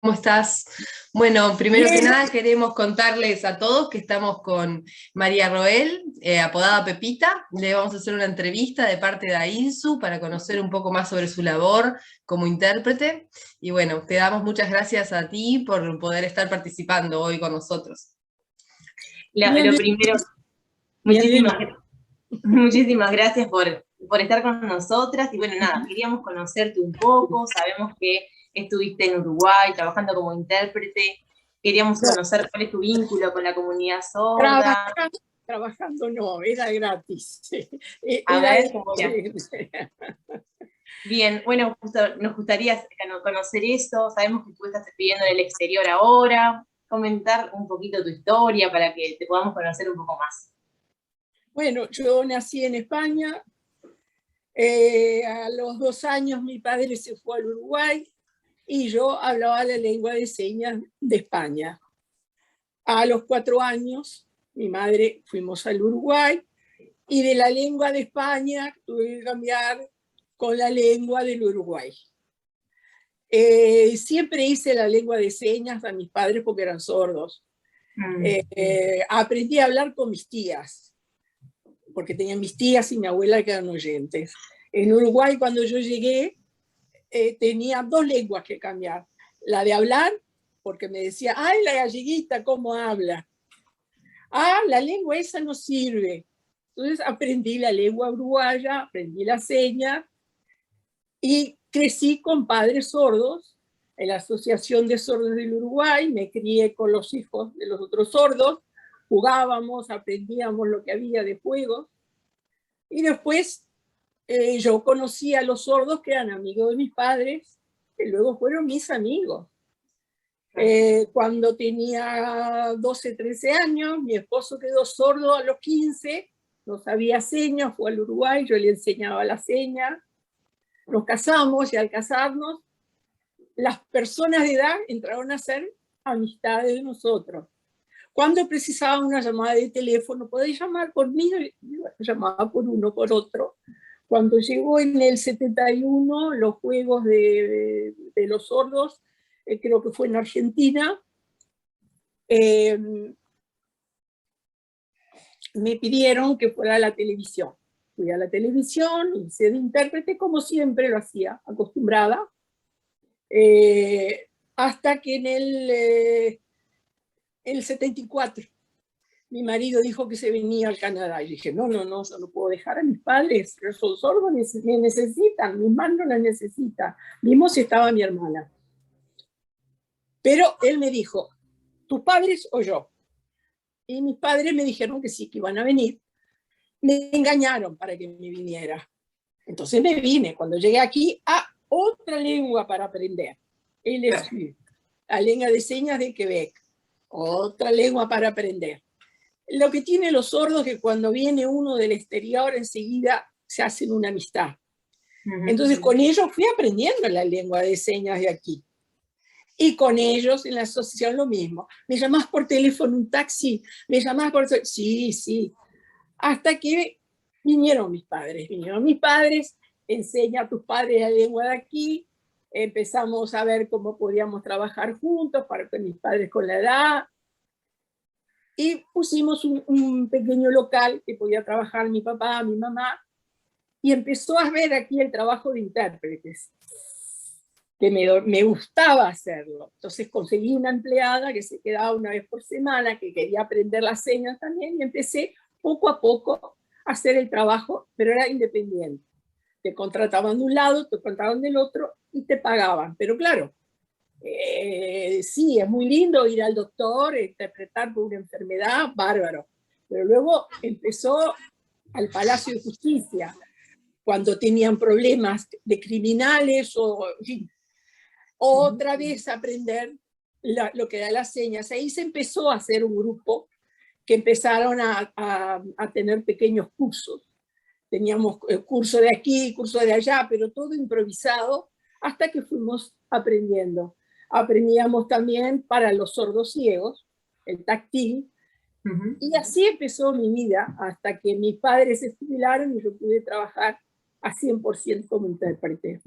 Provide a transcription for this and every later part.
¿Cómo estás? Bueno, primero que Bien, nada queremos contarles a todos que estamos con María Roel, apodada Pepita. Le vamos a hacer una entrevista de parte de AINSU para conocer un poco más sobre su labor como intérprete. Y bueno, te damos muchas gracias a ti por poder estar participando hoy con nosotros. bien, Lo primero, bien. muchísimas gracias por estar con nosotras. Y bueno, nada, queríamos conocerte un poco. Sabemos que estuviste en Uruguay trabajando como intérprete. Queríamos No, conocer cuál es tu vínculo con la comunidad sorda. trabajando, trabajando no, era gratis. A Era ver, cómo era. de... Bien, bueno, justo nos gustaría conocer eso. Sabemos que tú estás viviendo en el exterior ahora. Comentar un poquito tu historia para que te podamos conocer un poco más. Bueno, yo nací en España. A los 2 años mi padre se fue al Uruguay y yo hablaba la lengua de señas de España. A los 4 años mi madre fuimos al Uruguay y de la lengua de España tuve que cambiar con la lengua del Uruguay. Siempre hice la lengua de señas a mis padres porque eran sordos. Aprendí a hablar con mis tías, porque tenía mis tías y mi abuela que eran oyentes. En Uruguay, cuando yo llegué, tenía 2 lenguas que cambiar. La de hablar, porque me decía, ay, la galleguita, ¿cómo habla? Ah, la lengua esa no sirve. Entonces aprendí la lengua uruguaya, aprendí la seña y crecí con padres sordos en la Asociación de Sordos del Uruguay. Me crié con los hijos de los otros sordos, jugábamos, aprendíamos lo que había de juegos. Y después yo conocí a los sordos que eran amigos de mis padres, que luego fueron mis amigos. Cuando tenía 12, 13 años, mi esposo quedó sordo a los 15, no sabía señas, fue al Uruguay, yo le enseñaba la seña, nos casamos y al casarnos, las personas de edad entraron a ser amistades de nosotros. Cuando precisaba una llamada de teléfono, podéis llamar por mí, yo llamaba por uno, por otro. Cuando llegó en el 71 los Juegos de los Sordos, creo que fue en Argentina, me pidieron que fuera a la televisión. Fui a la televisión, hice de intérprete como siempre lo hacía, acostumbrada, hasta que en el 74 mi marido dijo que se venía al Canadá. Y dije, no, no, no, yo no puedo dejar a mis padres, que son sordos, me necesitan, mi hermano no la necesita. Vimos si estaba mi hermana. Pero él me dijo, ¿tus padres o yo? Y mis padres me dijeron que sí, que iban a venir. Me engañaron para que me viniera. Entonces me vine. Cuando llegué aquí, otra lengua para aprender. El ESU, la lengua de señas de Quebec. Otra lengua para aprender. Lo que tiene los sordos es que cuando viene uno del exterior, enseguida se hacen una amistad. Entonces con ellos fui aprendiendo la lengua de señas de aquí. Y con ellos en la asociación lo mismo. ¿Me llamás por teléfono un taxi? ¿Me llamás por...? Sí, sí. Hasta que vinieron mis padres. Vinieron mis padres, enseña a tus padres la lengua de aquí. Empezamos a ver cómo podíamos trabajar juntos para que mis padres con la edad. Y pusimos un pequeño local que podía trabajar mi papá, mi mamá, y empezó a ver aquí el trabajo de intérpretes, que me gustaba hacerlo. Entonces conseguí una empleada que se quedaba una vez por semana, que quería aprender las señas también, y empecé poco a poco a hacer el trabajo, pero era independiente. Te contrataban de un lado, te contrataban del otro y te pagaban. Pero claro, sí, es muy lindo ir al doctor, interpretar por una enfermedad, bárbaro. Pero luego empezó al Palacio de Justicia, cuando tenían problemas de criminales o, en fin, otra vez aprender lo que da las señas. Ahí se empezó a hacer un grupo que empezaron a tener pequeños cursos. Teníamos curso de aquí, curso de allá, pero todo improvisado hasta que fuimos aprendiendo. Aprendíamos también para los sordos ciegos, el táctil, y así empezó mi vida hasta que mis padres se jubilaron y yo pude trabajar a 100% como intérprete.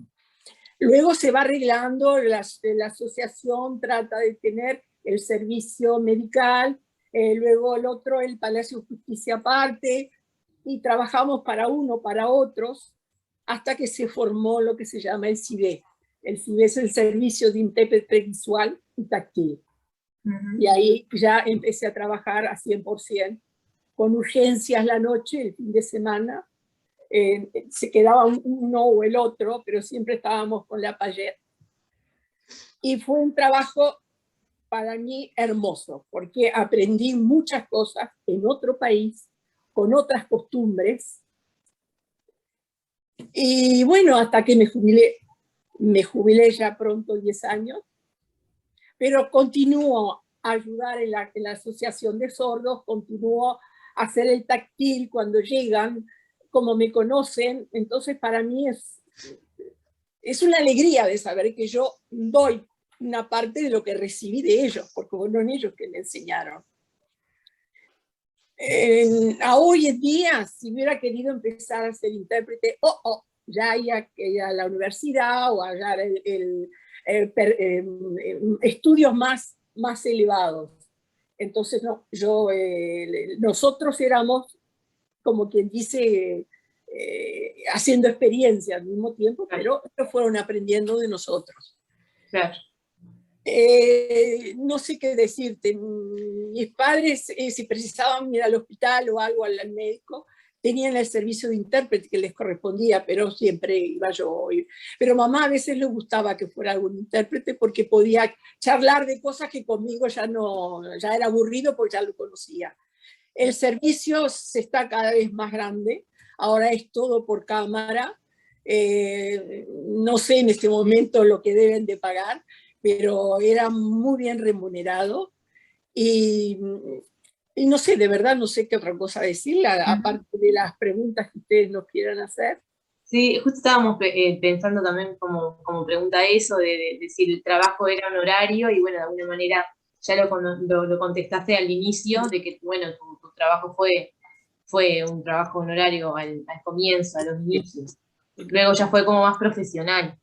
Luego se va arreglando, la asociación trata de tener el servicio medical, luego el otro, el Palacio de Justicia aparte, y trabajamos para uno, para otros, hasta que se formó lo que se llama el CIBE. El CIBE es el Servicio de Intérprete Visual y Táctil. Y ahí ya empecé a trabajar a 100%, con urgencias la noche, el fin de semana. Se quedaba uno o el otro, pero siempre estábamos con la Payet. Y fue un trabajo para mí hermoso, porque aprendí muchas cosas en otro país, con otras costumbres. Y bueno, hasta que me jubilé ya pronto, 10 años, pero continúo a ayudar en la Asociación de Sordos, continúo a hacer el táctil cuando llegan, como me conocen. Entonces para mí es una alegría de saber que yo doy una parte de lo que recibí de ellos, porque fueron ellos que me enseñaron. A hoy en día, si hubiera querido empezar a ser intérprete, ya haya que ir a la universidad o hallar estudios más elevados. Entonces, no, nosotros éramos, como quien dice, haciendo experiencia al mismo tiempo, pero ellos fueron aprendiendo de nosotros. Claro. No sé qué decirte. Mis padres, si precisaban ir al hospital o algo al médico, tenían el servicio de intérprete que les correspondía, pero siempre iba yo. Pero mamá a veces le gustaba que fuera algún intérprete porque podía charlar de cosas que conmigo ya era aburrido porque ya lo conocía. El servicio se está cada vez más grande, ahora es todo por cámara. No sé en este momento lo que deben de pagar, pero era muy bien remunerado y no sé, de verdad no sé qué otra cosa decirle, aparte de las preguntas que ustedes nos quieran hacer. Sí, justo estábamos pensando también como pregunta eso, de si el trabajo era un horario, y bueno, de alguna manera ya lo contestaste al inicio, de que bueno, tu trabajo fue un trabajo honorario al comienzo, a los inicios. Luego ya fue como más profesional.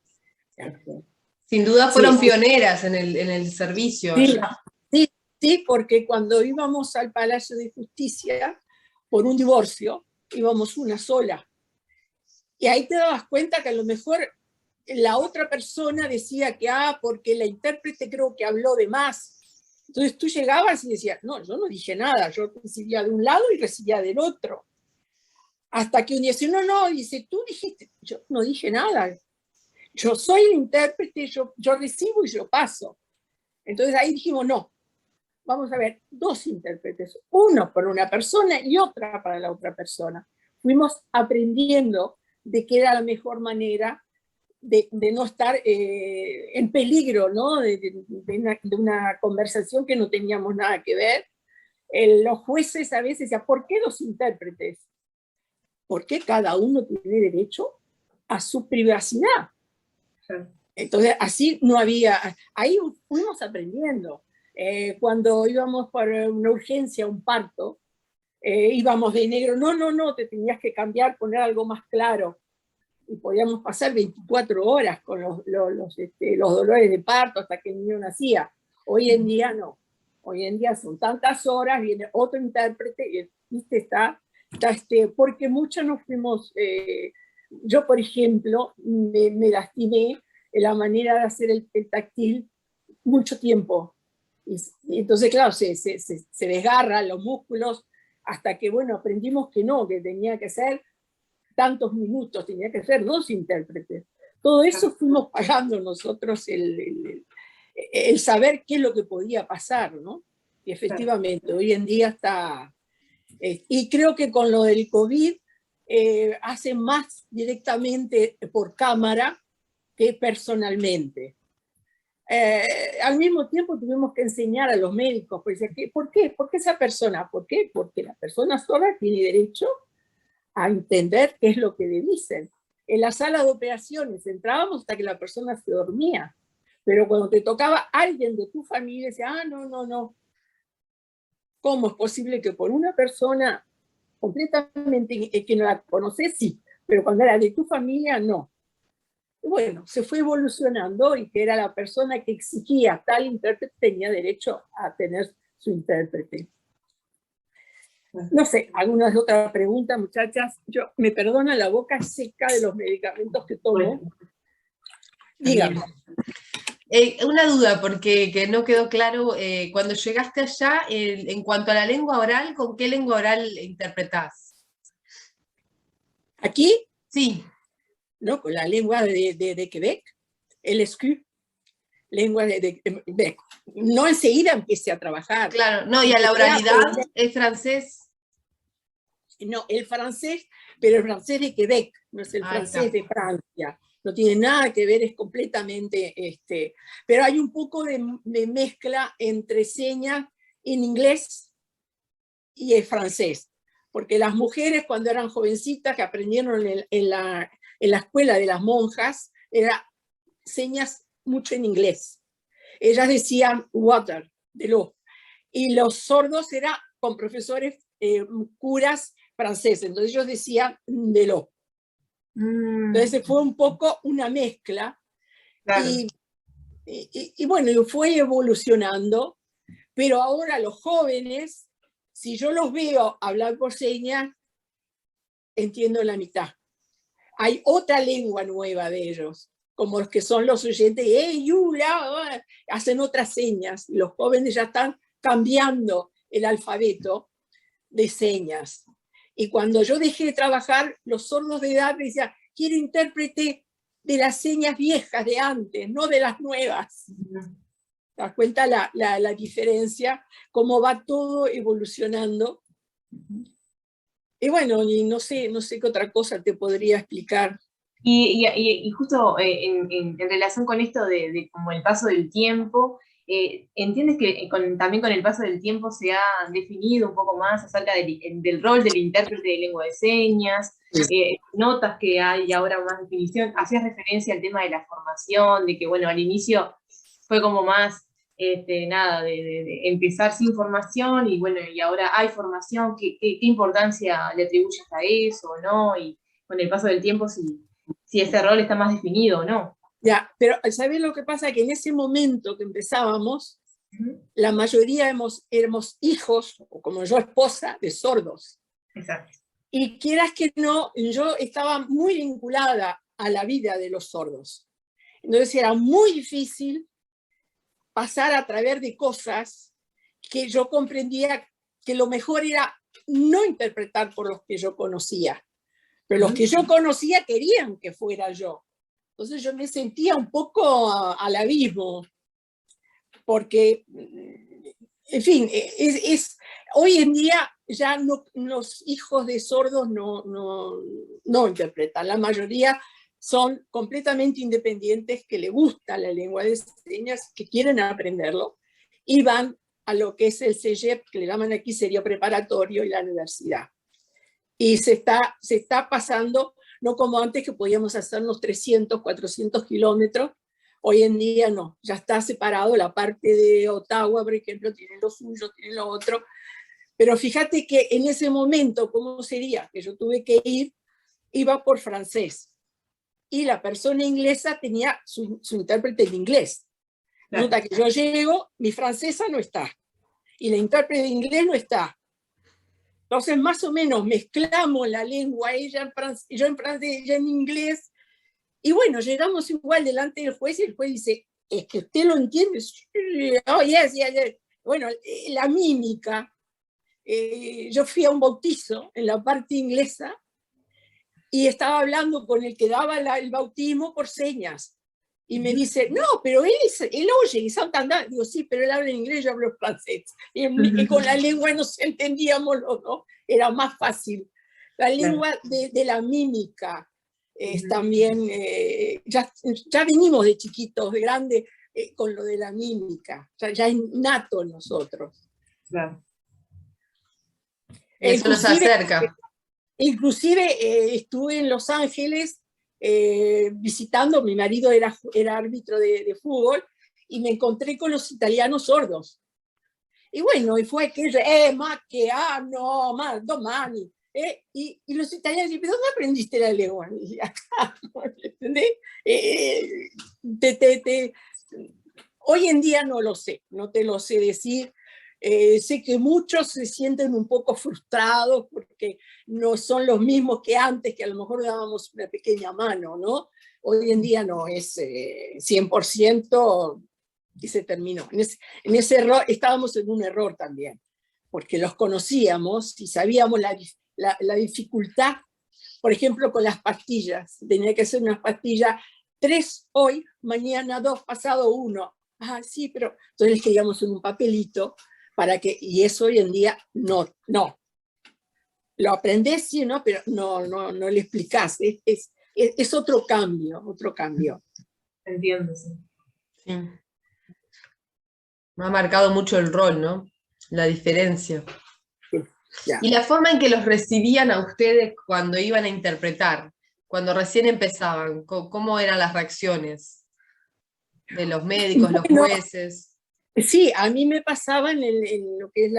Sin duda fueron pioneras en el servicio. Sí, porque cuando íbamos al Palacio de Justicia por un divorcio, íbamos una sola. Y ahí te dabas cuenta que a lo mejor la otra persona decía que, porque la intérprete creo que habló de más. Entonces tú llegabas y decías, no, yo no dije nada, yo recibía de un lado y recibía del otro. Hasta que un día dice, no, dice, tú dijiste, yo no dije nada. Yo soy el intérprete, yo recibo y yo paso. Entonces ahí dijimos, no, vamos a ver, dos intérpretes, uno para una persona y otra para la otra persona. Fuimos aprendiendo de qué era la mejor manera de no estar en peligro, ¿no? de una conversación que no teníamos nada que ver. Los jueces a veces decían, ¿por qué dos intérpretes? Porque cada uno tiene derecho a su privacidad. Entonces, así no había, ahí fuimos aprendiendo. Cuando íbamos por una urgencia, un parto, íbamos de negro, no, te tenías que cambiar, poner algo más claro. Y podíamos pasar 24 horas con los dolores de parto hasta que el niño nacía. Hoy en día no. Hoy en día son tantas horas, viene otro intérprete y está porque muchos nos fuimos, yo por ejemplo, me lastimé en la manera de hacer el táctil mucho tiempo. Y entonces, claro, se desgarran los músculos hasta que, bueno, aprendimos que no, que tenía que ser tantos minutos, tenía que ser dos intérpretes. Todo eso fuimos pagando nosotros el saber qué es lo que podía pasar, ¿no? Y efectivamente, hoy en día está... y creo que con lo del COVID hace más directamente por cámara que personalmente. Al mismo tiempo tuvimos que enseñar a los médicos, pues, ¿por qué? ¿Por qué esa persona? ¿Por qué? Porque la persona sola tiene derecho a entender qué es lo que le dicen. En la sala de operaciones entrábamos hasta que la persona se dormía, pero cuando te tocaba alguien de tu familia, decía, no. ¿Cómo es posible que por una persona completamente que no la conoces, sí, pero cuando era de tu familia, no? Bueno, se fue evolucionando y que era la persona que exigía tal intérprete tenía derecho a tener su intérprete. No sé, ¿alguna otra pregunta, muchachas? Me perdona la boca seca de los medicamentos que tomo. Dígame. Una duda, porque que no quedó claro, cuando llegaste allá, en cuanto a la lengua oral, ¿con qué lengua oral interpretás? ¿Aquí? Sí. ¿No? Con la lengua de Quebec, el ESCU, lengua de Quebec. No enseguida empecé a trabajar. Claro, no, y a la oralidad es francés. No, el francés, pero el francés de Quebec, no es el francés de Francia. No tiene nada que ver, es completamente... pero hay un poco de mezcla entre señas en inglés y el francés. Porque las mujeres cuando eran jovencitas que aprendieron en la escuela de las monjas, eran señas mucho en inglés. Ellas decían water, de lo. Y los sordos eran con profesores curas franceses, entonces ellos decían de lo. Entonces fue un poco una mezcla. Claro. Y bueno, fue evolucionando, pero ahora los jóvenes, si yo los veo hablar por señas, entiendo la mitad. Hay otra lengua nueva de ellos, como los que son los oyentes, hacen otras señas. Los jóvenes ya están cambiando el alfabeto de señas. Y cuando yo dejé de trabajar, los sordos de edad me decían, quiero intérprete de las señas viejas de antes, no de las nuevas. ¿Te das cuenta la diferencia? Cómo va todo evolucionando. Y bueno, y no sé qué otra cosa te podría explicar. Y justo en relación con esto de como el paso del tiempo, ¿entiendes que también con el paso del tiempo se ha definido un poco más acerca del rol del intérprete de lengua de señas? Notas que hay ahora más definición. Hacías referencia al tema de la formación, de que bueno, al inicio fue como más, de empezar sin formación y bueno, y ahora hay formación. ¿Qué importancia le atribuyes a eso, no? Y con el paso del tiempo, si ese rol está más definido o no. Ya, pero ¿sabes lo que pasa? Que en ese momento que empezábamos, la mayoría éramos hijos, o como yo, esposa, de sordos. Exacto. Y quieras que no, yo estaba muy vinculada a la vida de los sordos. Entonces era muy difícil pasar a través de cosas que yo comprendía que lo mejor era no interpretar por los que yo conocía. Pero los que yo conocía querían que fuera yo. Entonces yo me sentía un poco al abismo, porque, en fin, hoy en día ya no, los hijos de sordos no interpretan. La mayoría son completamente independientes, que les gusta la lengua de señas, que quieren aprenderlo, y van a lo que es el CEGEP, que le llaman aquí, sería preparatorio, y la universidad. Y se está pasando, no como antes que podíamos hacernos 300, 400 kilómetros, hoy en día no, ya está separado. La parte de Ottawa, por ejemplo, tiene lo suyo, tiene lo otro, pero fíjate que en ese momento, ¿cómo sería? Que yo tuve que iba por francés, y la persona inglesa tenía su intérprete en inglés. Claro. Nota que yo llego, mi francesa no está, y la intérprete de inglés no está. Entonces, más o menos mezclamos la lengua, ella en francés, yo en francés, ella en inglés, y bueno, llegamos igual delante del juez, y el juez dice, ¿es que usted lo entiende? Oh, yes. Bueno, la mímica. Yo fui a un bautizo en la parte inglesa, y estaba hablando con el que daba el bautismo por señas. Y me dice, no, pero él oye, y salta. Digo, sí, pero él habla en inglés, yo hablo francés. Y con la lengua nos entendíamos los dos, era más fácil. La lengua de la mímica es también, ya venimos de chiquitos, de grandes, con lo de la mímica, ya es nato en nosotros. Claro. Eso nos acerca. Inclusive estuve en Los Ángeles visitando, mi marido era árbitro de fútbol, y me encontré con los italianos sordos. Y bueno, y fue aquello, ma che no, ma domani. Y los italianos dicen, ¿dónde aprendiste la lengua? Y acá, ¿entendés? Hoy en día no lo sé, no te lo sé decir. Sé que muchos se sienten un poco frustrados porque no son los mismos que antes, que a lo mejor dábamos una pequeña mano, ¿no? Hoy en día no, es 100% y se terminó. En ese error, estábamos en un error también, porque los conocíamos y sabíamos la dificultad, por ejemplo, con las pastillas. Tenía que ser unas pastillas 3 hoy, mañana 2, pasado 1. Ah, sí, pero entonces les queríamos en un papelito para que, y eso hoy en día no. Lo aprendés, sí, ¿no? Pero no le explicás. Es otro cambio. Entiendo, sí. Sí. Me ha marcado mucho el rol, ¿no? La diferencia. Ya. Y la forma en que los recibían a ustedes cuando iban a interpretar, cuando recién empezaban, ¿cómo eran las reacciones de los médicos, los Bueno, jueces? sí, a mí me pasaban en lo que es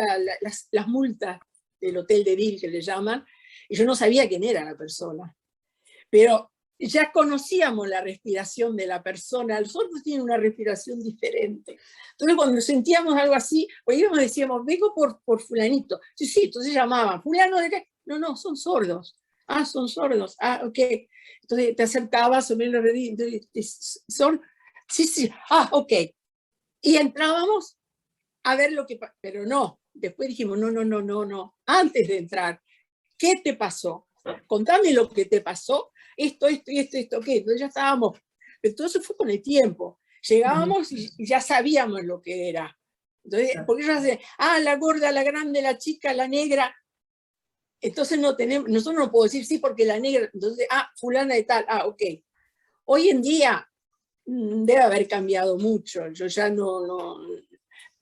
las multas del hotel de Ville, que le llaman, y yo no sabía quién era la persona. Pero ya conocíamos la respiración de la persona, los otros tienen una respiración diferente. Entonces cuando sentíamos algo así, oíamos y decíamos, vengo por fulanito. Sí, entonces llamaban, fulano de qué, no, son sordos. Ah, son sordos, ah, ok. Entonces te acercabas, o menos, son, sí, ah, ok. Y entrábamos a ver lo que pasó, pero no, después dijimos, no, antes de entrar, ¿qué te pasó? Contame lo que te pasó, esto, ok, entonces ya estábamos, entonces fue con el tiempo, llegábamos y ya sabíamos lo que era. Entonces, porque ellos hacen, la gorda, la grande, la chica, la negra, entonces nosotros no podemos decir sí porque la negra, entonces, fulana de tal, ok. Hoy en día debe haber cambiado mucho, yo ya no,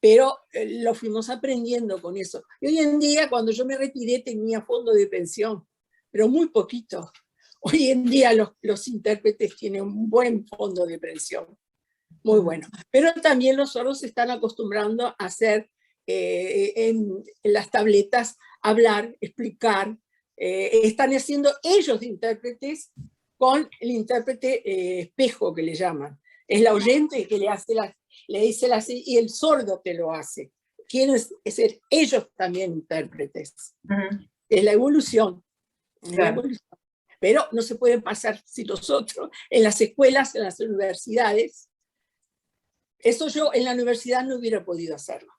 pero lo fuimos aprendiendo con eso. Y hoy en día, cuando yo me retiré, tenía fondo de pensión, pero muy poquito. Hoy en día los intérpretes tienen un buen fondo de pensión, muy bueno. Pero también los sordos se están acostumbrando a hacer en las tabletas, hablar, explicar. Están haciendo ellos de intérpretes con el intérprete espejo, que le llaman. Es la oyente que le dice y el sordo te lo hace. Quieren ser ellos también intérpretes. Es la evolución. Claro. Pero no se pueden pasar si los otros, en las escuelas, en las universidades. Eso yo en la universidad no hubiera podido hacerlo.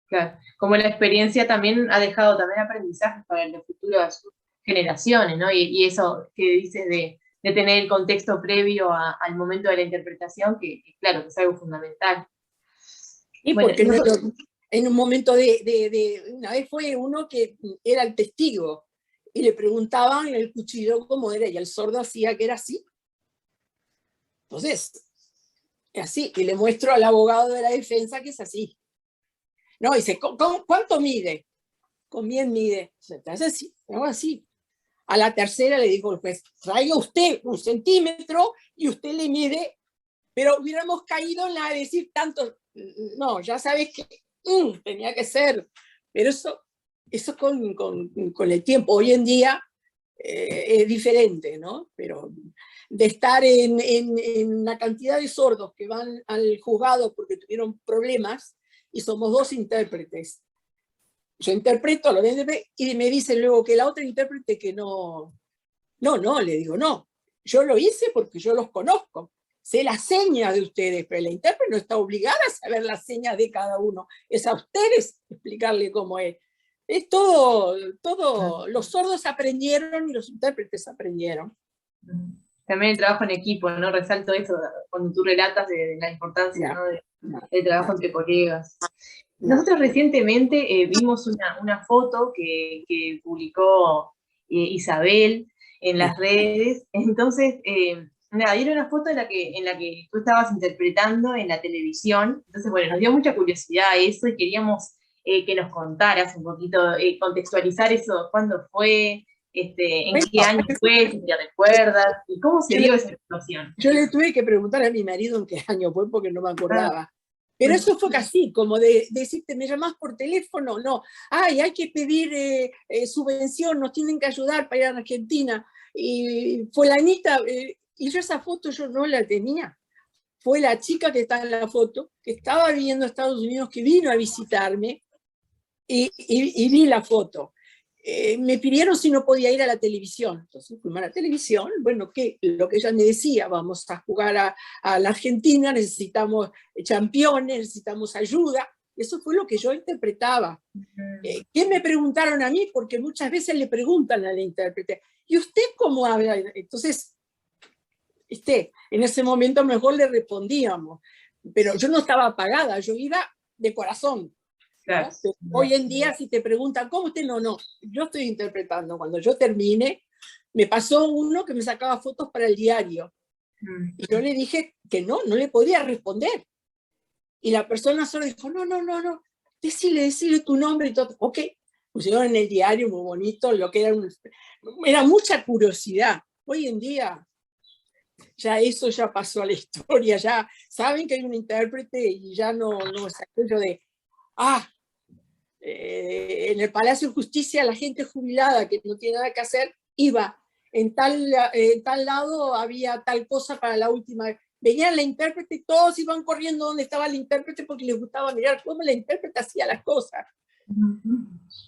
Claro, como la experiencia también ha dejado también aprendizajes para las futuras generaciones, ¿no? Y eso que dices de tener el contexto previo al momento de la interpretación, que claro, que es algo fundamental. Y bueno, porque en un momento una vez fue uno que era el testigo, y le preguntaban en el cuchillo cómo era, y el sordo hacía que era así. Entonces, así, y le muestro al abogado de la defensa que es así. No, dice, ¿cuánto mide? Con bien mide. Entonces, así, algo así. A la tercera le dijo el juez, traiga usted 1 centímetro y usted le mide, pero hubiéramos caído en la de decir tanto, no, ya sabes que tenía que ser, pero eso con el tiempo. Hoy en día es diferente, ¿no? Pero de estar en la cantidad de sordos que van al juzgado porque tuvieron problemas, y somos 2 intérpretes. Yo interpreto a los intérpretes y me dicen luego que la otra intérprete que no, le digo, no, yo lo hice porque yo los conozco, sé las señas de ustedes, pero la intérprete no está obligada a saber las señas de cada uno, es a ustedes explicarle cómo es. Es todo, los sordos aprendieron y los intérpretes aprendieron. También el trabajo en equipo, ¿no? Resalto eso cuando tú relatas de la importancia, ¿no? del trabajo entre colegas. Nosotros recientemente vimos una foto que publicó Isabel en las redes. Entonces, era una foto en la que tú estabas interpretando en la televisión. Entonces, bueno, nos dio mucha curiosidad eso y queríamos que nos contaras un poquito, contextualizar eso, cuándo fue, en qué año fue, si te recuerdas, y cómo se dio esa situación. Yo le tuve que preguntar a mi marido en qué año fue porque no me acordaba. Pero eso fue casi, como de decirte, ¿me llamás por teléfono? No. Ay, hay que pedir subvención, nos tienen que ayudar para ir a Argentina. Y fulanita, y yo esa foto yo no la tenía. Fue la chica que está en la foto, que estaba viviendo en Estados Unidos, que vino a visitarme, y vi la foto. Me pidieron si no podía ir a la televisión. Entonces fuimos a la televisión. Bueno, lo que ella me decía, vamos a jugar a la Argentina, necesitamos campeones, necesitamos ayuda. Eso fue lo que yo interpretaba. ¿Qué me preguntaron a mí? Porque muchas veces le preguntan al intérprete, ¿y usted cómo habla? Entonces, en ese momento mejor le respondíamos. Pero yo no estaba pagada, yo iba de corazón. Claro. ¿No? Hoy en día, si te preguntan, ¿cómo usted? No, yo estoy interpretando. Cuando yo termine, me pasó uno que me sacaba fotos para el diario. Y yo le dije que no le podía responder. Y la persona solo dijo, no, decile tu nombre y todo. Ok, pusieron en el diario muy bonito, lo que era mucha curiosidad. Hoy en día, ya eso ya pasó a la historia, ya saben que hay un intérprete y ya no es aquello de, en el Palacio de Justicia la gente jubilada que no tiene nada que hacer iba, en tal lado había tal cosa para la última. Venía la intérprete y todos iban corriendo donde estaba el intérprete porque les gustaba mirar cómo la intérprete hacía las cosas.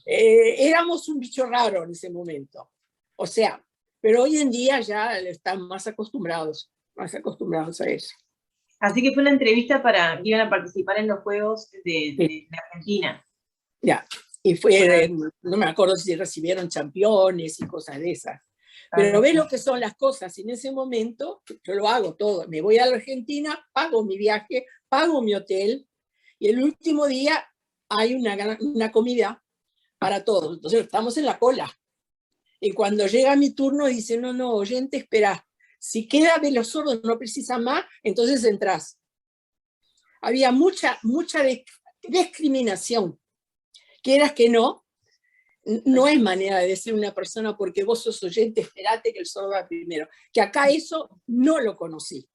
Éramos un bicho raro en ese momento. O sea, pero hoy en día ya están más acostumbrados a eso. Así que fue una entrevista para que iban a participar en los Juegos de Argentina. Ya, y fue, no me acuerdo si recibieron campeones y cosas de esas. Pero ves lo que son las cosas. En ese momento yo lo hago todo. Me voy a la Argentina, pago mi viaje, pago mi hotel, y el último día hay una comida para todos. Entonces estamos en la cola. Y cuando llega mi turno dice, no, oyente, espera. Si queda de los sordos, no precisa más, entonces entras. Había mucha discriminación. Quieras que no es manera de decir a una persona porque vos sos oyente, esperate que el sordo va primero. Que acá eso no lo conocí.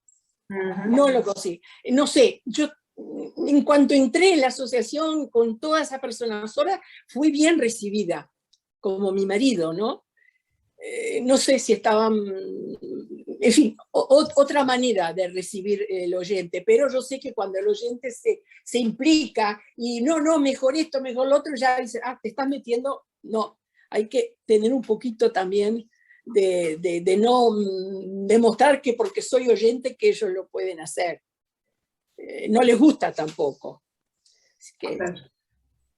No lo conocí. No sé, yo en cuanto entré en la asociación con todas esas personas sordas, fui bien recibida, como mi marido, ¿no? No sé si estaban, en fin, otra manera de recibir el oyente, pero yo sé que cuando el oyente se implica y no, mejor esto, mejor lo otro, ya dice, te estás metiendo. No, hay que tener un poquito también de no demostrar que porque soy oyente que ellos lo pueden hacer. No les gusta tampoco. Así que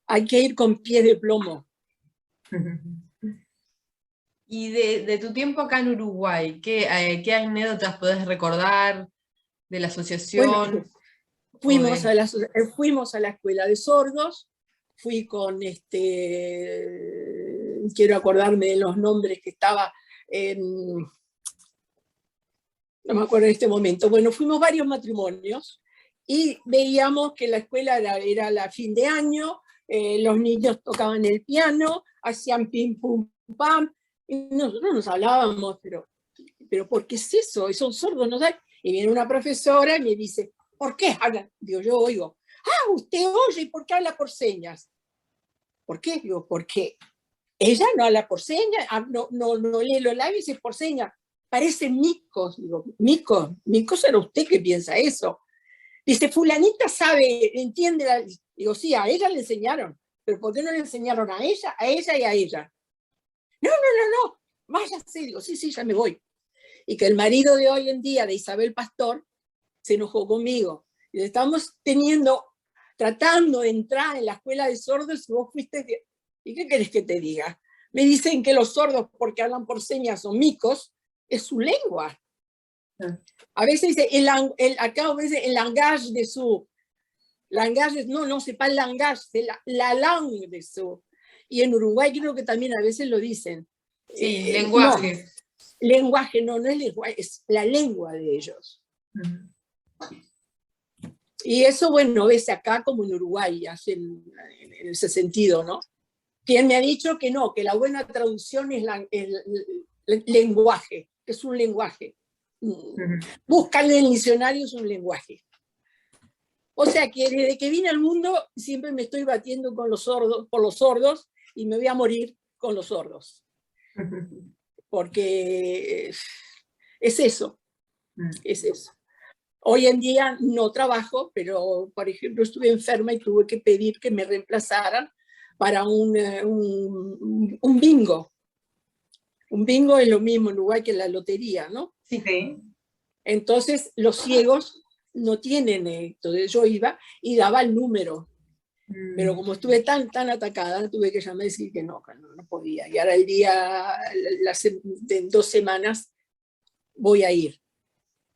hay que ir con pies de plomo. Y de tu tiempo acá en Uruguay, ¿qué anécdotas podés recordar de la asociación? Bueno, fuimos a la escuela de sordos, fui con, quiero acordarme de los nombres que estaba, no me acuerdo en este momento. Bueno, fuimos varios matrimonios y veíamos que la escuela era la fin de año, los niños tocaban el piano, hacían pim, pum, pam, y nosotros nos hablábamos, pero ¿por qué es eso? Son sordos, ¿no saben? Y viene una profesora y me dice, ¿por qué hablan? Digo, yo oigo, usted oye, ¿y por qué habla por señas? ¿Por qué? Digo, porque ella no habla por señas, no lee los labios, es por señas. Parecen micos. Digo, micos era usted que piensa eso. Dice, fulanita sabe, entiende. Digo, sí, a ella le enseñaron, pero ¿por qué no le enseñaron a ella y a ella? No, váyase. Digo, sí, ya me voy. Y que el marido de hoy en día, de Isabel Pastor, se enojó conmigo. Y estamos tratando de entrar en la escuela de sordos y vos fuiste. ¿Y qué querés que te diga? Me dicen que los sordos, porque hablan por señas, son micos, es su lengua. A veces dice, acá dice el langage de su. Langage, no, c'est pas el langage, c'est la langue de su. Y en Uruguay creo que también a veces lo dicen. Sí, lenguaje. No, lenguaje, no es lenguaje, es la lengua de ellos. Y eso, bueno, ves acá como en Uruguay, en ese sentido, ¿no? Quien me ha dicho que no, que la buena traducción es el lenguaje, es un lenguaje. Búscale en el diccionario, es un lenguaje. O sea que desde que vine al mundo siempre me estoy batiendo con los sordos, por los sordos, y me voy a morir con los sordos. Porque es eso, es eso. Hoy en día no trabajo, pero por ejemplo estuve enferma y tuve que pedir que me reemplazaran para un bingo. Un bingo es lo mismo en Uruguay que la lotería, ¿no? Sí, sí. Entonces los ciegos no tienen, entonces yo iba y daba el número. Pero como estuve tan atacada, tuve que llamar y decir que no podía. Y ahora en 2 semanas voy a ir.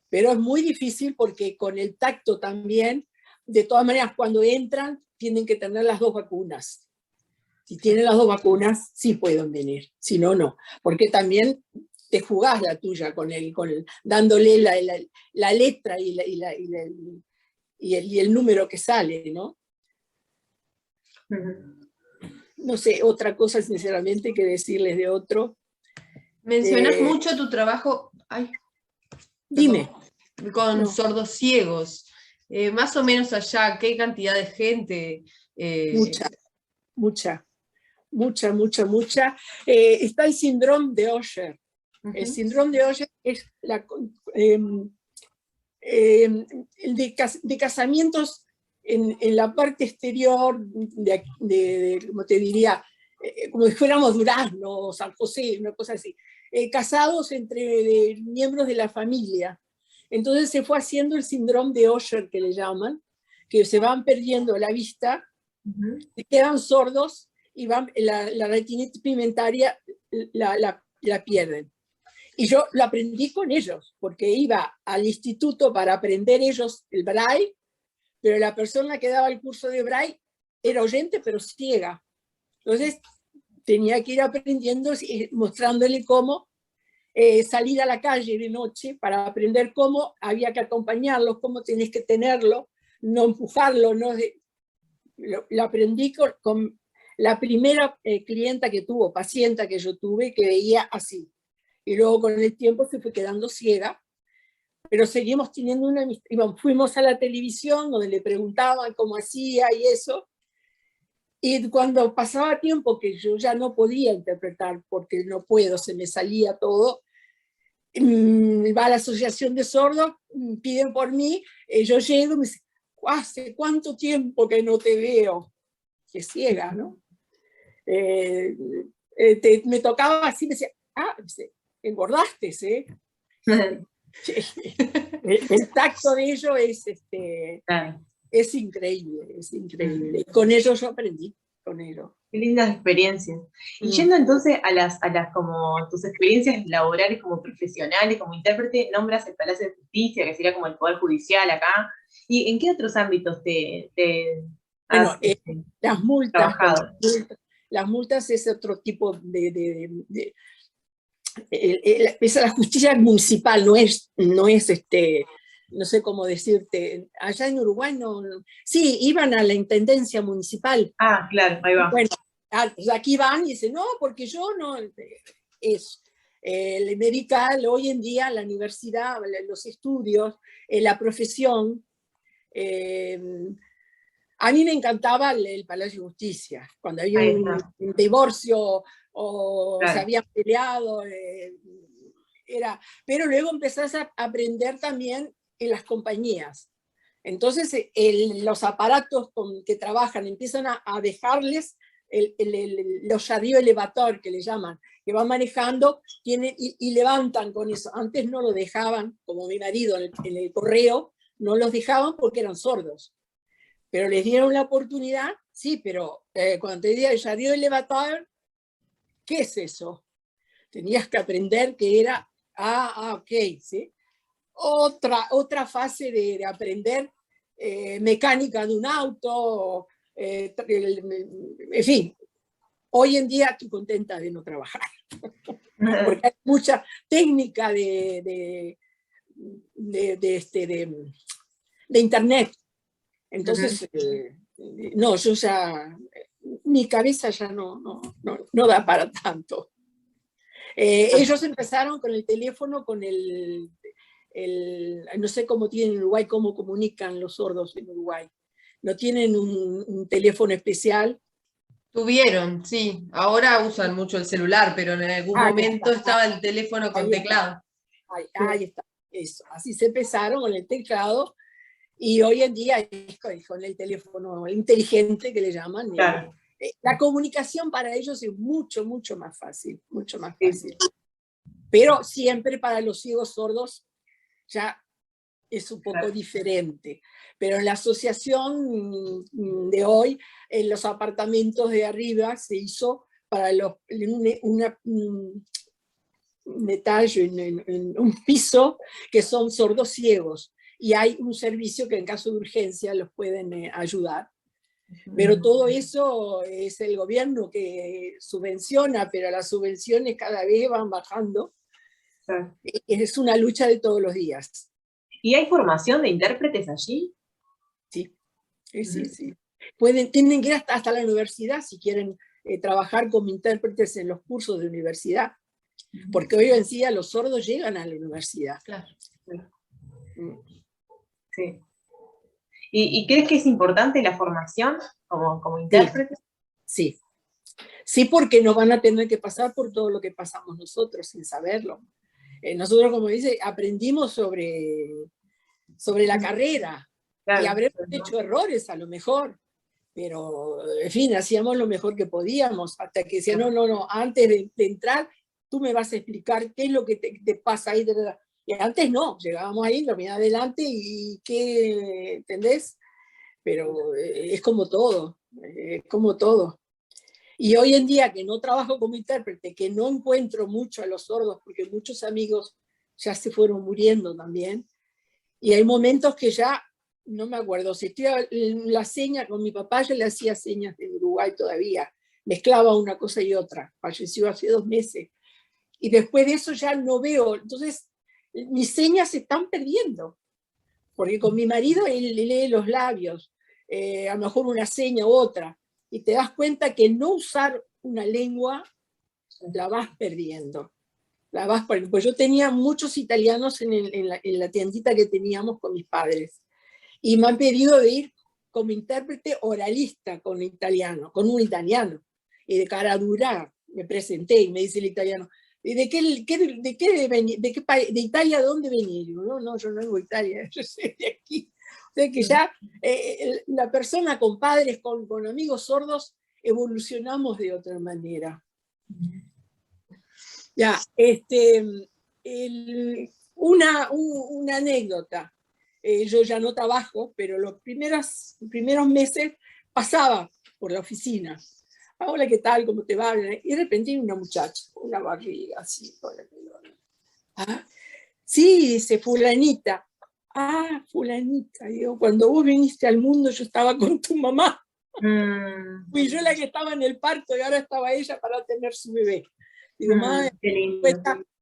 Pero es muy difícil porque con el tacto también, de todas maneras, cuando entran, tienen que tener las 2 vacunas. Si tienen las 2 vacunas, sí pueden venir. Si no, no. Porque también te jugás la tuya dándole la letra y el número que sale, ¿no? No sé, otra cosa sinceramente que decirles de otro. Mencionás mucho tu trabajo, Dime. Con sordos ciegos. Más o menos allá, ¿qué cantidad de gente? Mucha. Está el síndrome de Usher. El síndrome de Usher es el de casamientos en la parte exterior como te diría, como si fuéramos Durazno, San José, una cosa así, casados entre miembros de la familia. Entonces se fue haciendo el síndrome de Usher, que le llaman, que se van perdiendo la vista, se quedan sordos y la retinitis pigmentaria la pierden. Y yo lo aprendí con ellos, porque iba al instituto para aprender ellos el braille, pero la persona que daba el curso de braille era oyente, pero ciega. Entonces tenía que ir aprendiendo, mostrándole cómo salir a la calle de noche para aprender cómo había que acompañarlos, cómo tenés que tenerlo, no empujarlo. Lo aprendí con la primera clienta que tuvo, paciente que yo tuve, que veía así. Y luego con el tiempo se fue quedando ciega, pero seguimos teniendo una amistad. Fuimos a la televisión donde le preguntaban cómo hacía y eso, y cuando pasaba tiempo que yo ya no podía interpretar, porque no puedo, se me salía todo, va a la asociación de sordos, piden por mí, yo llego y me dicen, ¿hace cuánto tiempo que no te veo? Que ciega, ¿no? Me tocaba así, me decía, engordaste, ¿eh? El tacto de ellos es increíble, es increíble. Con ellos yo aprendí, con ellos. Qué lindas experiencias. Y yendo entonces a las como tus experiencias laborales como profesionales, como intérprete, nombras el Palacio de Justicia, que sería como el Poder Judicial acá. ¿Y en qué otros ámbitos bueno, has las multas, trabajado? Las multas es otro tipo es la justicia municipal, no es no sé cómo decirte, allá en Uruguay sí, iban a la intendencia municipal. Ah, claro, ahí va. Bueno, aquí van y dicen, no, porque yo no, es el medical, hoy en día la universidad, los estudios, la profesión, a mí me encantaba el Palacio de Justicia, cuando había un divorcio o se habían peleado, pero luego empezás a aprender también en las compañías. Entonces los aparatos con que trabajan empiezan a dejarles los radio elevador que le llaman, que van manejando y levantan con eso. Antes no lo dejaban, como mi marido en el correo, no los dejaban porque eran sordos. Pero les dieron la oportunidad, sí, pero cuando te diga el radio elevador, ¿qué es eso? Tenías que aprender que era, ok, ¿sí? Otra fase de aprender mecánica de un auto, en fin, hoy en día estoy contenta de no trabajar, porque hay mucha técnica de internet. Entonces, no, yo ya, mi cabeza ya no da para tanto. Ellos empezaron con el teléfono, con no sé cómo tienen en Uruguay, cómo comunican los sordos en Uruguay. no tienen un teléfono especial. Tuvieron, sí. Ahora usan mucho el celular, pero en algún Ahí momento está, estaba el teléfono con ahí está, teclado. ahí está, eso. Así se empezaron con el teclado, y hoy en día es con el teléfono inteligente que le llaman. Claro. La comunicación para ellos es mucho, mucho más fácil, mucho más Sí. fácil. Pero siempre para los ciegos sordos ya es un poco diferente. Pero en la asociación de hoy, en los apartamentos de arriba se hizo para un detalle, en un piso que son sordos ciegos, y hay un servicio que en caso de urgencia los pueden ayudar. Pero todo eso es el gobierno que subvenciona, pero las subvenciones cada vez van bajando. Claro. Es una lucha de todos los días. ¿Y hay formación de intérpretes allí? Sí, sí. Tienen que ir hasta la universidad si quieren trabajar como intérpretes en los cursos de universidad. Porque hoy en día los sordos llegan a la universidad. Claro. Sí. ¿Y crees que es importante la formación como intérprete? Sí. Sí, porque nos van a tener que pasar por todo lo que pasamos nosotros sin saberlo. Nosotros, como dice, aprendimos sobre la carrera. Claro, y habremos hecho errores a lo mejor, pero en fin, hacíamos lo mejor que podíamos, hasta que decían, no, antes de entrar, tú me vas a explicar qué es lo que te pasa ahí. Y antes no, llegábamos ahí, lo miraba adelante y qué, ¿entendés? Pero es como todo, es como todo. Y hoy en día que no trabajo como intérprete, que no encuentro mucho a los sordos, porque muchos amigos ya se fueron muriendo también, y hay momentos que ya, no me acuerdo, si estoy en la seña con mi papá, yo le hacía señas de Uruguay todavía, mezclaba una cosa y otra, falleció hace 2 meses, y después de eso ya no veo, entonces mis señas se están perdiendo, porque con mi marido él lee los labios, a lo mejor una seña u otra, y te das cuenta que no usar una lengua la vas perdiendo. Pues yo tenía muchos italianos en la tiendita que teníamos con mis padres, y me han pedido de ir como intérprete oralista con un italiano, y de cara dura me presenté y me dice el italiano, ¿y de Italia dónde venís? Digo, no, yo no vengo de Italia, yo soy de aquí. O sea que ya la persona con padres, con amigos sordos, evolucionamos de otra manera. Ya, una anécdota. Yo ya no trabajo, pero los primeros meses pasaba por la oficina. Hola, ¿qué tal? ¿Cómo te va? Y de repente hay una muchacha, una barriga así. ¿Ah? Sí, dice fulanita. Ah, fulanita. Digo, cuando vos viniste al mundo yo estaba con tu mamá. Fui yo la que estaba en el parto y ahora estaba ella para tener su bebé. Digo, madre,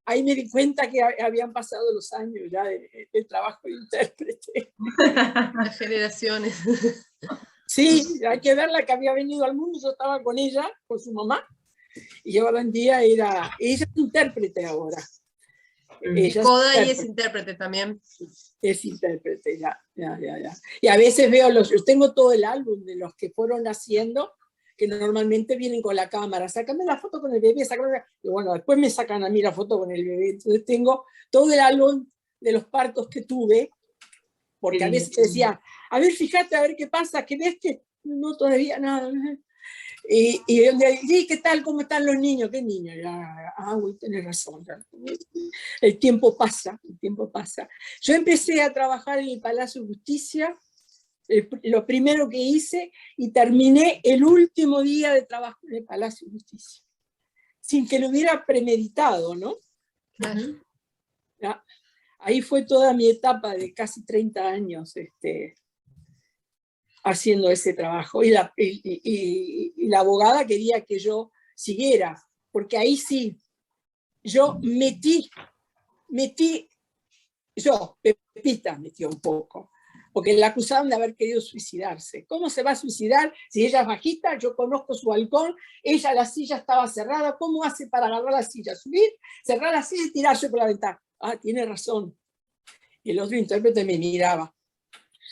ahí me di cuenta que habían pasado los años ya del trabajo de intérprete. Las generaciones. Sí, hay que ver la que había venido al mundo, yo estaba con ella, con su mamá, y ahora en día ella es intérprete ahora. Coda y es intérprete también. Es intérprete, ya. Y a veces veo yo tengo todo el álbum de los que fueron naciendo, que normalmente vienen con la cámara, sácame la foto con el bebé, y bueno, después me sacan a mí la foto con el bebé, entonces tengo todo el álbum de los partos que tuve, porque a veces decía, a ver, fíjate, a ver qué pasa, ¿qué ves que no todavía nada? Y ¿qué tal? ¿Cómo están los niños? ¿Qué niños? Tenés razón. El tiempo pasa, el tiempo pasa. Yo empecé a trabajar en el Palacio de Justicia, lo primero que hice, y terminé el último día de trabajo en el Palacio de Justicia, sin que lo hubiera premeditado, ¿no? Ahí fue toda mi etapa de casi 30 años haciendo ese trabajo, y la abogada quería que yo siguiera, porque ahí sí, yo Pepita metió un poco, porque la acusaban de haber querido suicidarse. ¿Cómo se va a suicidar si ella es bajita? Yo conozco su balcón, la silla estaba cerrada, ¿cómo hace para agarrar la silla? Subir, cerrar la silla y tirarse por la ventana. Tiene razón. Y el otro intérprete me miraba.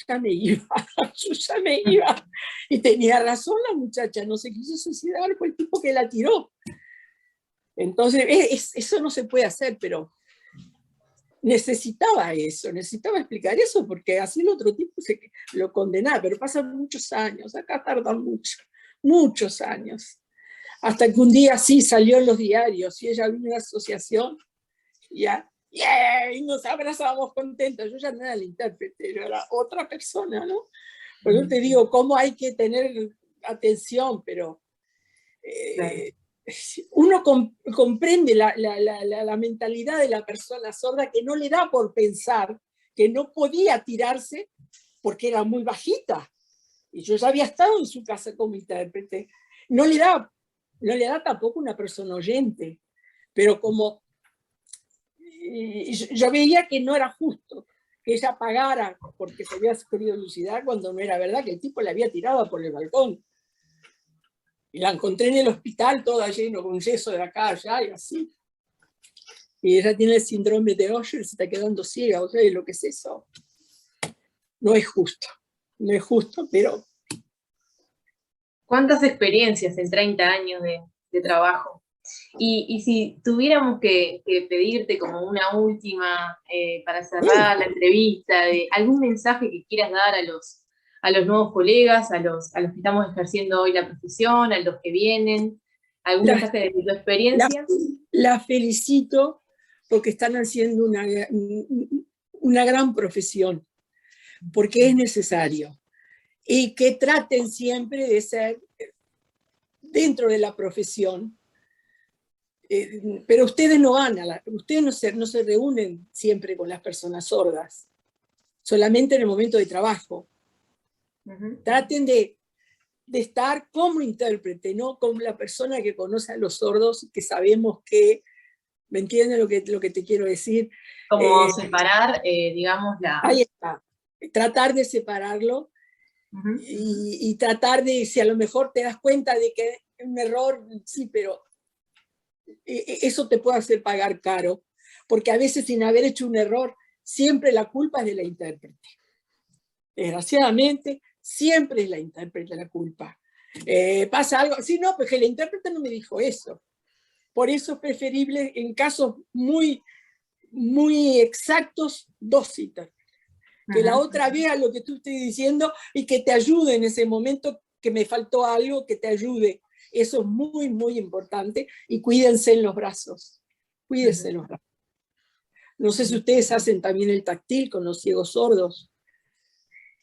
ya me iba, yo ya me iba. Y tenía razón la muchacha, no se quiso suicidar, fue el tipo que la tiró. Entonces, eso no se puede hacer, pero necesitaba eso, necesitaba explicar eso, porque así el otro tipo lo condenaba, pero pasan muchos años, acá tardan muchos años. Hasta que un día sí salió en los diarios y ella vino a la asociación y y nos abrazamos contentos. Yo ya no era el intérprete, yo era otra persona, ¿no? Por eso te digo, cómo hay que tener atención, pero uno comprende la mentalidad de la persona sorda, que no le da por pensar que no podía tirarse porque era muy bajita. Y yo ya había estado en su casa como intérprete. No le da tampoco una persona oyente, pero como yo veía que no era justo que ella pagara porque se había querido lucidar cuando no era verdad, que el tipo la había tirado por el balcón. Y la encontré en el hospital toda lleno con yeso de acá allá y así. Y ella tiene el síndrome de Usher, se está quedando ciega, o sea, lo que es eso. No es justo, no es justo, pero... ¿Cuántas experiencias en 30 años de trabajo? Y si tuviéramos que pedirte como una última, para cerrar la entrevista, de algún mensaje que quieras dar a los nuevos colegas, a los que estamos ejerciendo hoy la profesión, a los que vienen, algún mensaje de tu experiencia. La felicito porque están haciendo una gran profesión, porque es necesario. Y que traten siempre de ser dentro de la profesión. Pero ustedes no van ustedes no se reúnen siempre con las personas sordas, solamente en el momento de trabajo. Traten de estar como intérprete, no como la persona que conoce a los sordos, que sabemos que, ¿me entienden lo que te quiero decir? Como separar, digamos, Ahí está. Tratar de separarlo y tratar de, si a lo mejor te das cuenta de que es un error, sí, pero eso te puede hacer pagar caro, porque a veces sin haber hecho un error, siempre la culpa es de la intérprete. Desgraciadamente, siempre es la intérprete la culpa. Pasa algo, sí, no, pues que la intérprete no me dijo eso. Por eso es preferible, en casos muy, muy exactos, dos intérpretes. Que la otra vea lo que tú estés diciendo y que te ayude en ese momento que me faltó algo, que te ayude. Eso es muy, muy importante. Y cuídense en los brazos. Cuídense en los brazos. No sé si ustedes hacen también el táctil con los ciegos sordos.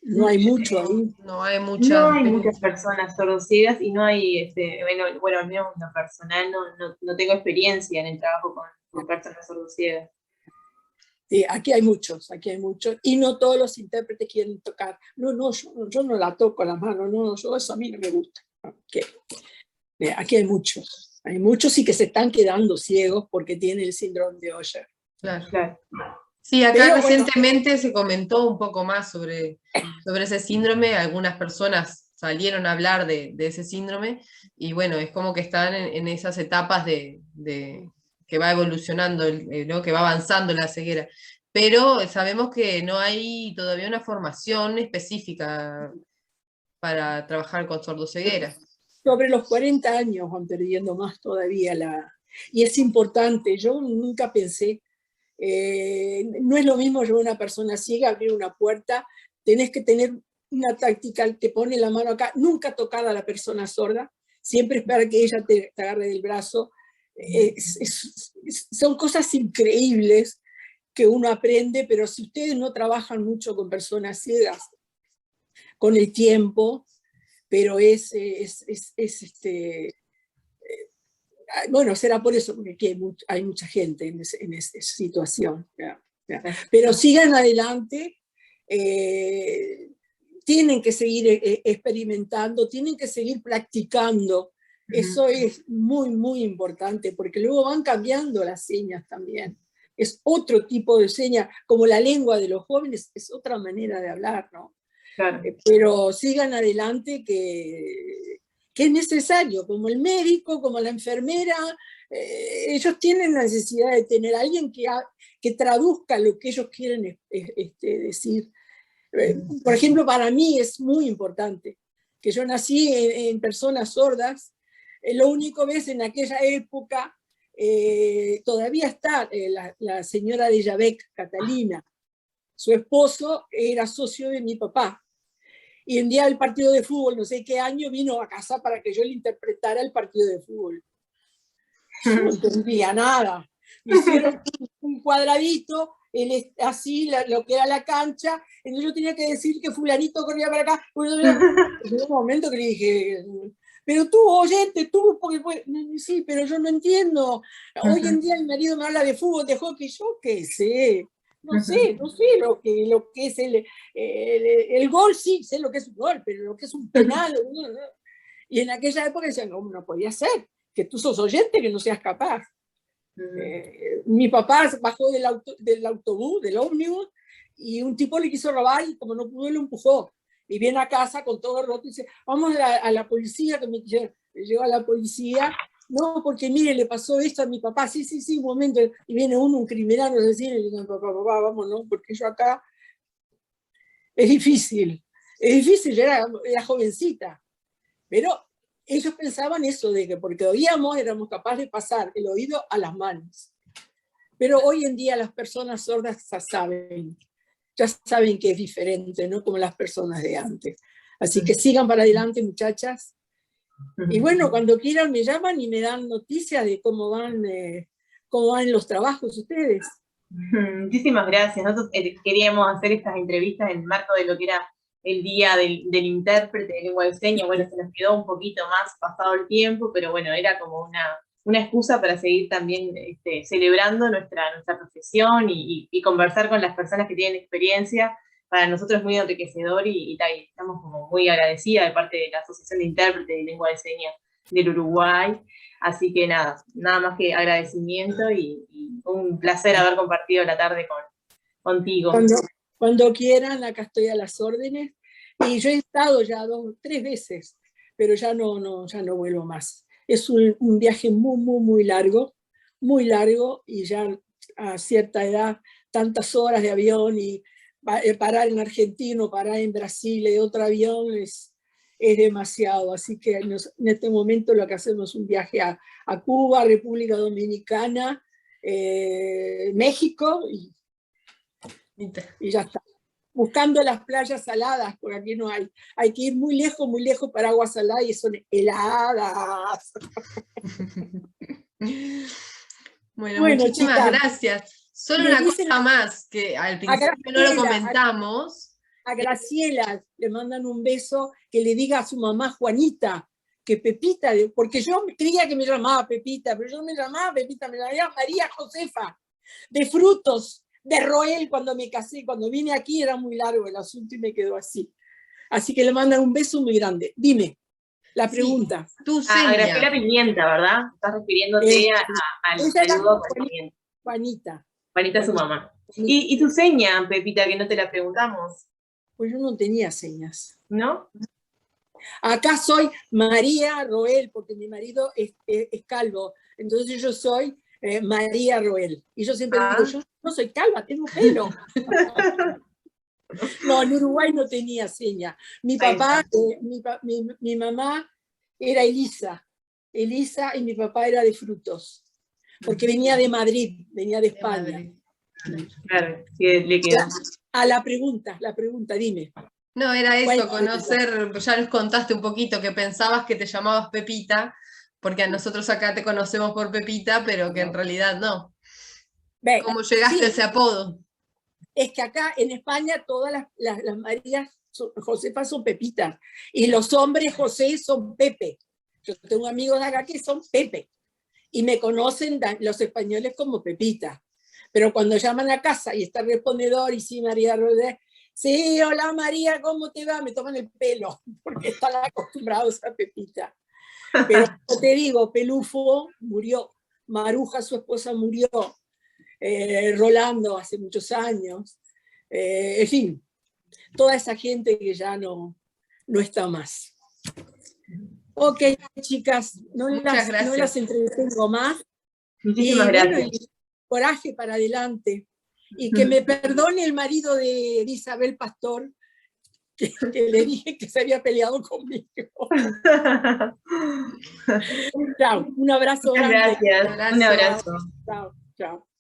No hay mucho ahí. No hay muchas personas sordociegas y no hay, bueno, al menos en lo personal no tengo experiencia en el trabajo con personas sordociegas. Sí, aquí hay muchos, y no todos los intérpretes quieren tocar. No, yo no la toco la mano, no, eso a mí no me gusta. Aquí hay muchos y que se están quedando ciegos porque tienen el síndrome de Usher. Claro. Sí, acá recientemente se comentó un poco más sobre ese síndrome, algunas personas salieron a hablar de ese síndrome, y bueno, es como que están en esas etapas de que va evolucionando, ¿no? Que va avanzando la ceguera. Pero sabemos que no hay todavía una formación específica para trabajar con sordoceguera. Sobre los 40 años van perdiendo más todavía y es importante, yo nunca pensé, no es lo mismo llevar a una persona ciega, abrir una puerta, tenés que tener una táctica, te pone la mano acá, nunca tocar a la persona sorda, siempre esperar que ella te agarre del brazo. Son cosas increíbles que uno aprende, pero si ustedes no trabajan mucho con personas ciegas, con el tiempo, pero bueno, será por eso, porque aquí hay mucha gente en esa situación. Pero sigan adelante, tienen que seguir experimentando, tienen que seguir practicando. Eso es muy, muy importante, porque luego van cambiando las señas también. Es otro tipo de seña, como la lengua de los jóvenes, es otra manera de hablar, ¿no? Claro. Pero sigan adelante, que es necesario, como el médico, como la enfermera, ellos tienen la necesidad de tener a alguien que traduzca lo que ellos quieren decir. Por ejemplo, para mí es muy importante que yo nací en personas sordas. Lo único que es en aquella época, todavía está la señora de Yabec, Catalina. Su esposo era socio de mi papá. Y un día del partido de fútbol, no sé qué año, vino a casa para que yo le interpretara el partido de fútbol. Yo no entendía nada. Me hicieron un cuadradito, así, lo que era la cancha, entonces yo tenía que decir que fulanito corría para acá. Bueno, en un momento que le dije, pero tú, oyente, tú, porque sí, pero yo no entiendo. Hoy en día mi marido me habla de fútbol, de hockey, yo qué sé. No sé lo que es el gol, sí, sé lo que es un gol, pero lo que es un penal. Y en aquella época decían, no podía ser, que tú sos oyente, que no seas capaz. Mi papá bajó del autobús, del ómnibus, y un tipo le quiso robar y como no pudo lo empujó. Y viene a casa con todo roto y dice, vamos a la policía, que me quieren. Llegó a la policía, no, porque mire, le pasó esto a mi papá, sí, un momento, y viene un criminal, no sé, y le dice, papá, vámonos, porque yo acá, es difícil, yo era jovencita, pero ellos pensaban eso, de que porque oíamos éramos capaces de pasar el oído a las manos. Pero hoy en día las personas sordas ya saben que es diferente, no como las personas de antes. Así que sigan para adelante, muchachas. Y bueno, cuando quieran me llaman y me dan noticias de cómo van los trabajos ustedes. Muchísimas gracias. Nosotros queríamos hacer estas entrevistas en el marco de lo que era el día del intérprete de lengua de señas. Bueno, se nos quedó un poquito más pasado el tiempo, pero bueno, era como una excusa para seguir también celebrando nuestra profesión y conversar con las personas que tienen experiencia. Para nosotros es muy enriquecedor y estamos como muy agradecidas de parte de la Asociación de Intérpretes de Lengua de Señas del Uruguay. Así que nada más que agradecimiento y un placer haber compartido la tarde contigo. Cuando quieran, acá estoy a las órdenes. Y yo he estado ya 3 veces, pero ya no vuelvo más. Es un viaje muy largo, y ya a cierta edad, tantas horas de avión y parar en Argentina, parar en Brasil, de otro avión, es demasiado. Así que en este momento lo que hacemos es un viaje a Cuba, República Dominicana, México, y ya está. Buscando las playas saladas, porque aquí no hay. Hay que ir muy lejos para agua salada y son heladas. Bueno, muchísimas chicas, gracias. Solo una cosa más, que al principio no lo comentamos. A Graciela le mandan un beso, que le diga a su mamá Juanita, que Pepita, porque yo creía que me llamaba Pepita, pero yo no me llamaba Pepita, me llamaba María Josefa, de Frutos, de Roel. Cuando me casé, cuando vine aquí era muy largo el asunto y me quedó así. Así que le mandan un beso muy grande. Dime, la pregunta. Sí, a Graciela Pimienta, ¿verdad? Estás refiriéndote al saludo a Pimienta. Juanita. Juanita es su mamá. ¿Y tu seña, Pepita, que no te la preguntamos? Pues yo no tenía señas. ¿No? Acá soy María Roel, porque mi marido es calvo. Entonces yo soy María Roel. Y yo siempre digo, yo no soy calva, tengo pelo. No, en Uruguay no tenía seña. Mi papá, mi mamá era Elisa, y mi papá era de Frutos, porque venía de Madrid, venía de España. Claro, sí, le queda. A la pregunta, dime. No, era eso, conocer, ya nos contaste un poquito que pensabas que te llamabas Pepita, porque a nosotros acá te conocemos por Pepita, pero que en realidad no. ¿Cómo llegaste a ese apodo? Es que acá en España todas las Marías Josefas son Pepitas, y los hombres José son Pepe. Yo tengo amigos de acá que son Pepe, y me conocen los españoles como Pepita. Pero cuando llaman a casa y está el respondedor, y sí, María Rodríguez, sí, hola María, ¿cómo te va? Me toman el pelo, porque están acostumbrados a Pepita. Pero te digo, Pelufo murió, Maruja, su esposa, murió, Rolando hace muchos años, en fin, toda esa gente que ya no está más. Ok, chicas, no las entretengo más. Muchísimas gracias. Bueno, y coraje para adelante. Y que me perdone el marido de Isabel Pastor, que le dije que se había peleado conmigo. Chao, un abrazo grande. Gracias, un abrazo. Chao, chao.